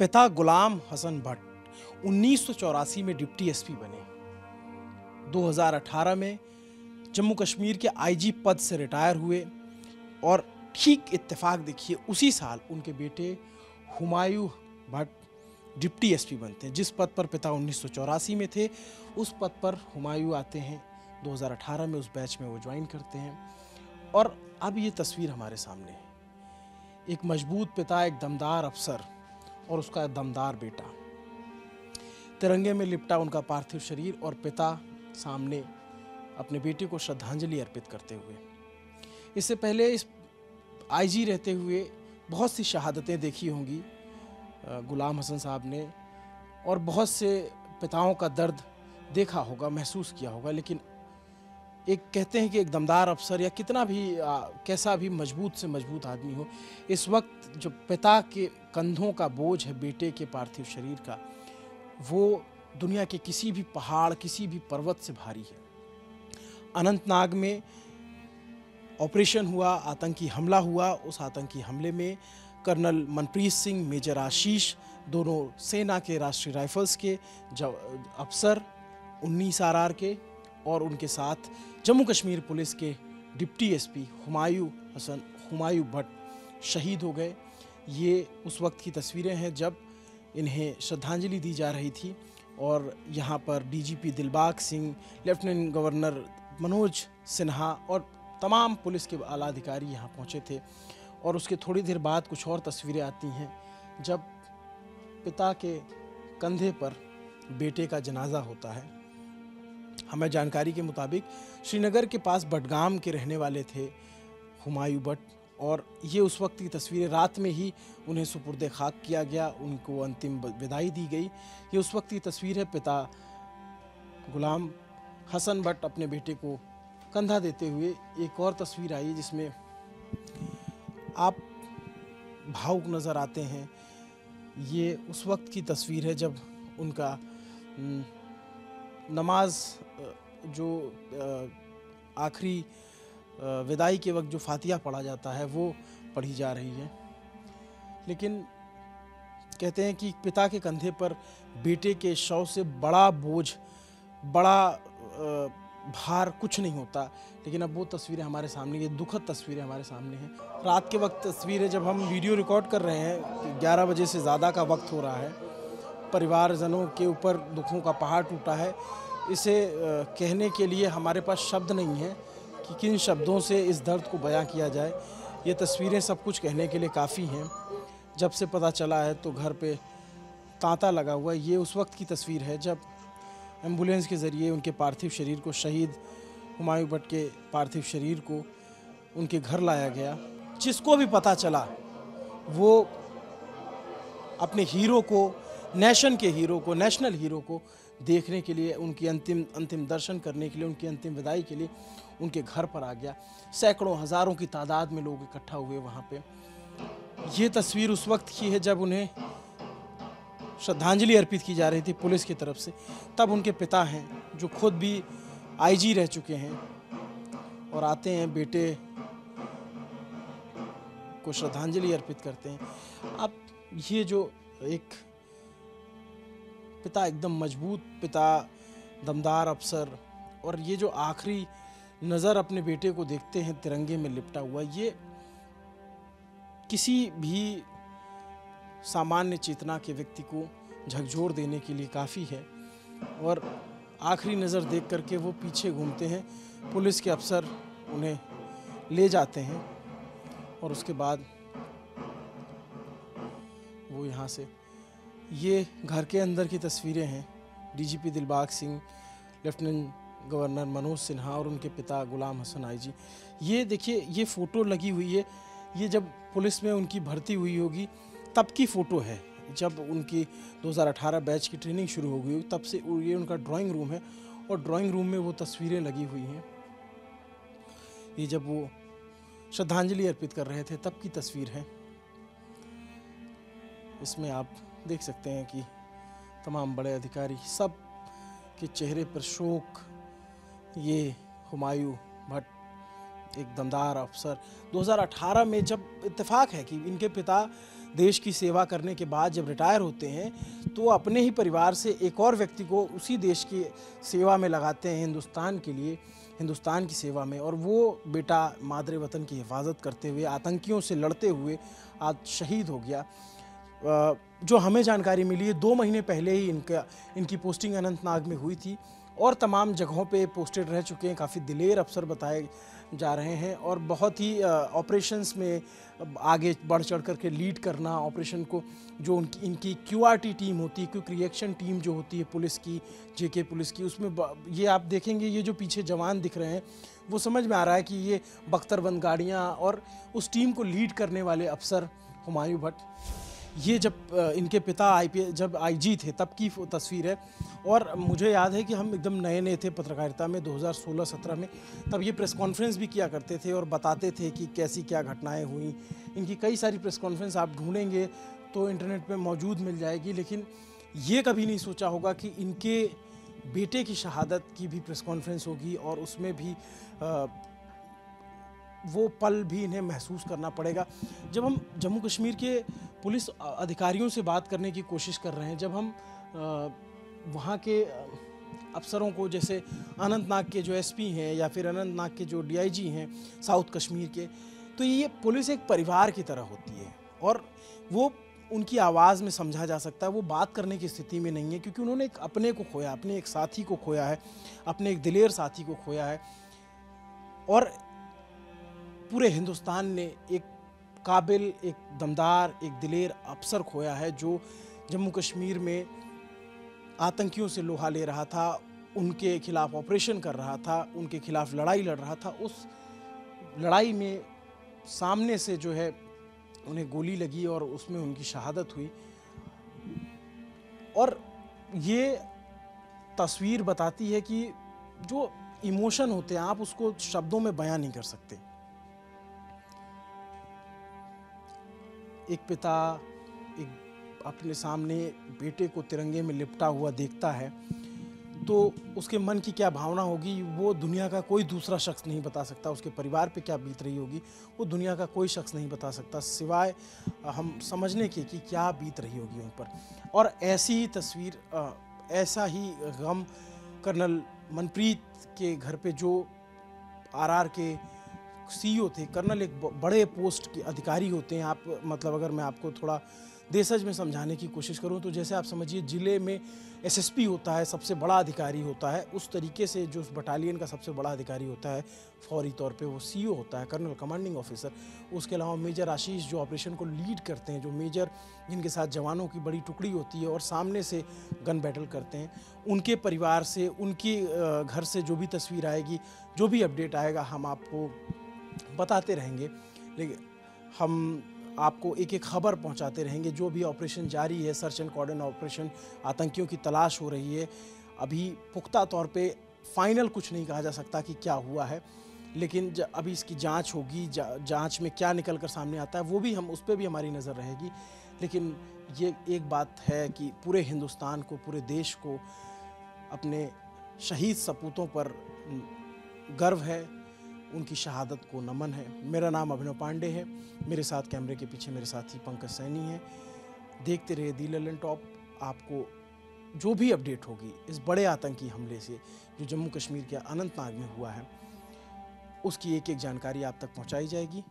पिता गुलाम हसन भट्ट 1984 में deputy SP बने। 2018 में जम्मू कश्मीर के आईजी पद से रिटायर हुए और ठीक इत्तेफाक देखिए उसी साल उनके बेटे हुमायूं भट्ट डिप्टी एसपी बनते हैं। जिस पद पर पिता 1984 में थे उस पद पर हुमायूं आते हैं 2018 में, उस बैच में वो ज्वाइन करते हैं। और अब ये तस्वीर हमारे सामने है, एक मजबूत पिता, एक दमदार अफसर और उसका दमदार बेटा, तिरंगे में लिपटा उनका पार्थिव शरीर और पिता सामने अपने बेटे को श्रद्धांजलि अर्पित करते हुए। इससे पहले इस आईजी रहते हुए बहुत सी शहादतें देखी होंगी गुलाम हसन साहब ने, और बहुत से पिताओं का दर्द देखा होगा, महसूस किया होगा। लेकिन एक कहते हैं कि एक दमदार अफसर या कितना भी कैसा भी मजबूत से मजबूत आदमी हो, इस वक्त जो पिता के कंधों का बोझ है बेटे के पार्थिव शरीर का, वो दुनिया के किसी भी पहाड़, किसी भी पर्वत से भारी है। अनंतनाग में ऑपरेशन हुआ, आतंकी हमला हुआ। उस आतंकी हमले में कर्नल मनप्रीत सिंह, मेजर आशीष, दोनों सेना के राष्ट्रीय राइफल्स के अफसर, 19 आरआर के, और उनके साथ जम्मू कश्मीर पुलिस के डिप्टी एसपी हुमायूं भट्ट शहीद हो गए। ये उस वक्त की तस्वीरें हैं जब इन्हें श्रद्धांजलि दी जा रही थी और यहाँ पर DGP Dilbag Singh, lieutenant governor Manoj Sinha और तमाम पुलिस के आला अधिकारी यहाँ पहुँचे थे। और उसके थोड़ी देर बाद कुछ और तस्वीरें आती हैं जब पिता के कंधे पर बेटे का जनाजा होता है। हमें जानकारी के मुताबिक श्रीनगर के पास बडगाम के रहने वाले थे हुमायूं भट्ट, और ये उस वक्त की तस्वीरें, रात में ही उन्हें सुपुर्दे खाक किया गया, उनको अंतिम विदाई दी गई। ये उस वक्त की तस्वीर है। पिता गुलाम हसन भट्ट अपने बेटे को कंधा देते हुए। एक और तस्वीर आई जिसमें आप भावुक नज़र आते हैं। ये उस वक्त की तस्वीर है जब उनका नमाज जो आखिरी विदाई के वक्त जो फातिहा पढ़ा जाता है वो पढ़ी जा रही है। लेकिन कहते हैं कि पिता के कंधे पर बेटे के शव से बड़ा बोझ, बड़ा भार कुछ नहीं होता। लेकिन अब वो तस्वीरें हमारे सामने, ये दुखद तस्वीरें हमारे सामने हैं। रात के वक्त तस्वीर है जब हम वीडियो रिकॉर्ड कर रहे हैं, 11 बजे से ज़्यादा का वक्त हो रहा है। परिवारजनों के ऊपर दुखों का पहाड़ टूटा है। इसे कहने के लिए हमारे पास शब्द नहीं है कि किन शब्दों से इस दर्द को बयां किया जाए। ये तस्वीरें सब कुछ कहने के लिए काफ़ी हैं। जब से पता चला है तो घर पे तांता लगा हुआ है। ये उस वक्त की तस्वीर है जब एम्बुलेंस के ज़रिए उनके पार्थिव शरीर को, शहीद हुमायूं भट्ट के पार्थिव शरीर को उनके घर लाया गया। जिसको भी पता चला वो अपने हीरो को, नेशन के हीरो को, नेशनल हीरो को देखने के लिए, उनकी अंतिम दर्शन करने के लिए, उनकी अंतिम विदाई के लिए उनके घर पर आ गया। सैकड़ों हज़ारों की तादाद में लोग इकट्ठा हुए वहाँ पे। ये तस्वीर उस वक्त की है जब उन्हें श्रद्धांजलि अर्पित की जा रही थी पुलिस की तरफ से। तब उनके पिता हैं जो खुद भी आईजी रह चुके हैं और आते हैं, बेटे को श्रद्धांजलि अर्पित करते हैं। अब ये जो एक पिता, एकदम मजबूत पिता, दमदार अफसर, और ये जो आखिरी नज़र अपने बेटे को देखते हैं तिरंगे में लिपटा हुआ, ये किसी भी सामान्य चेतना के व्यक्ति को झकझोर देने के लिए काफ़ी है। और आखिरी नज़र देख करके वो पीछे घूमते हैं, पुलिस के अफसर उन्हें ले जाते हैं और उसके बाद वो यहाँ से, ये घर के अंदर की तस्वीरें हैं। DGP Dilbag Singh, lieutenant governor Manoj Sinha और उनके पिता गुलाम हसन आईजी। ये देखिए, ये फ़ोटो लगी हुई है। ये जब पुलिस में उनकी भर्ती हुई होगी तब की फ़ोटो है, जब उनकी 2018 बैच की ट्रेनिंग शुरू हो गई होगी तब से। ये उनका ड्राइंग रूम है और ड्राइंग रूम में वो तस्वीरें लगी हुई हैं। ये जब वो श्रद्धांजलि अर्पित कर रहे थे तब की तस्वीर है। इसमें आप देख सकते हैं कि तमाम बड़े अधिकारी, सब के चेहरे पर शोक। ये हुमायूं भट्ट एक दमदार अफसर, 2018 में जब इत्तेफाक है कि इनके पिता देश की सेवा करने के बाद जब रिटायर होते हैं तो वो अपने ही परिवार से एक और व्यक्ति को उसी देश की सेवा में लगाते हैं, हिंदुस्तान के लिए, हिंदुस्तान की सेवा में। और वो बेटा मादरे वतन की हिफाजत करते हुए, आतंकियों से लड़ते हुए आज शहीद हो गया। जो हमें जानकारी मिली है 2 महीने पहले ही इनकी पोस्टिंग अनंतनाग में हुई थी और तमाम जगहों पे पोस्टेड रह चुके हैं। काफ़ी दिलेर अफसर बताए जा रहे हैं और बहुत ही ऑपरेशंस में आगे बढ़ चढ़ करके लीड करना ऑपरेशन को। जो इनकी क्यूआरटी टीम होती है, क्विक रिएक्शन टीम जो होती है पुलिस की, जेके पुलिस की, उसमें ये आप देखेंगे ये जो पीछे जवान दिख रहे हैं वो समझ में आ रहा है कि ये बख्तरबंद गाड़ियाँ और उस टीम को लीड करने वाले अफसर हुमायूं भट्ट। ये जब इनके पिता जब आईजी थे तब की तस्वीर है। और मुझे याद है कि हम एकदम नए नए थे पत्रकारिता में 2016-17 में, तब ये प्रेस कॉन्फ्रेंस भी किया करते थे और बताते थे कि कैसी क्या घटनाएं हुई। इनकी कई सारी प्रेस कॉन्फ्रेंस आप ढूंढेंगे तो इंटरनेट पे मौजूद मिल जाएगी। लेकिन ये कभी नहीं सोचा होगा कि इनके बेटे की शहादत की भी प्रेस कॉन्फ्रेंस होगी और उसमें भी वो पल भी इन्हें महसूस करना पड़ेगा। जब हम जम्मू कश्मीर के पुलिस अधिकारियों से बात करने की कोशिश कर रहे हैं, जब हम वहाँ के अफसरों को, जैसे अनंतनाग के जो एसपी हैं या फिर अनंतनाग के जो डीआईजी हैं साउथ कश्मीर के, तो ये पुलिस एक परिवार की तरह होती है और वो उनकी आवाज़ में समझा जा सकता है। वो बात करने की स्थिति में नहीं है क्योंकि उन्होंने एक अपने को खोया, अपने एक साथी को खोया है, अपने एक दिलेर साथी को खोया है। और पूरे हिंदुस्तान ने एक काबिल, एक दमदार, एक दिलेर अफसर खोया है जो जम्मू कश्मीर में आतंकियों से लोहा ले रहा था, उनके खिलाफ ऑपरेशन कर रहा था, उनके खिलाफ लड़ाई लड़ रहा था। उस लड़ाई में सामने से जो है उन्हें गोली लगी और उसमें उनकी शहादत हुई। और ये तस्वीर बताती है कि जो इमोशन होते हैं आप उसको शब्दों में बयां नहीं कर सकते। एक पिता एक अपने सामने बेटे को तिरंगे में लिपटा हुआ देखता है तो उसके मन की क्या भावना होगी वो दुनिया का कोई दूसरा शख्स नहीं बता सकता। उसके परिवार पे क्या बीत रही होगी वो दुनिया का कोई शख्स नहीं बता सकता, सिवाय हम समझने के कि क्या बीत रही होगी उन पर। और ऐसी ही तस्वीर, ऐसा ही गम कर्नल मनप्रीत के घर पे, जो आरआर के सीईओ थे। कर्नल एक बड़े पोस्ट के अधिकारी होते हैं। आप मतलब अगर मैं आपको थोड़ा देशज में समझाने की कोशिश करूं तो जैसे आप समझिए जिले में एसएसपी होता है, सबसे बड़ा अधिकारी होता है, उस तरीके से जो उस बटालियन का सबसे बड़ा अधिकारी होता है फौरी तौर पे वो सीईओ होता है, कर्नल कमांडिंग ऑफिसर। उसके अलावा मेजर आशीष जो ऑपरेशन को लीड करते हैं, जो मेजर जिनके साथ जवानों की बड़ी टुकड़ी होती है और सामने से गन बैटल करते हैं, उनके परिवार से, उनके घर से जो भी तस्वीर आएगी, जो भी अपडेट आएगा हम आपको बताते रहेंगे। लेकिन हम आपको एक एक खबर पहुंचाते रहेंगे। जो भी ऑपरेशन जारी है, सर्च एंड कॉर्डन ऑपरेशन, आतंकियों की तलाश हो रही है। अभी पुख्ता तौर पे फाइनल कुछ नहीं कहा जा सकता कि क्या हुआ है, लेकिन अभी इसकी जांच होगी। जांच में क्या निकल कर सामने आता है वो भी उस पर भी हमारी नज़र रहेगी। लेकिन ये एक बात है कि पूरे हिंदुस्तान को, पूरे देश को अपने शहीद सपूतों पर गर्व है, उनकी शहादत को नमन है। मेरा नाम अभिनव पांडे है, मेरे साथ कैमरे के पीछे मेरे साथी पंकज सैनी हैं। देखते रहिए दी ललन टॉप। आपको जो भी अपडेट होगी इस बड़े आतंकी हमले से जो जम्मू कश्मीर के अनंतनाग में हुआ है, उसकी एक एक जानकारी आप तक पहुंचाई जाएगी।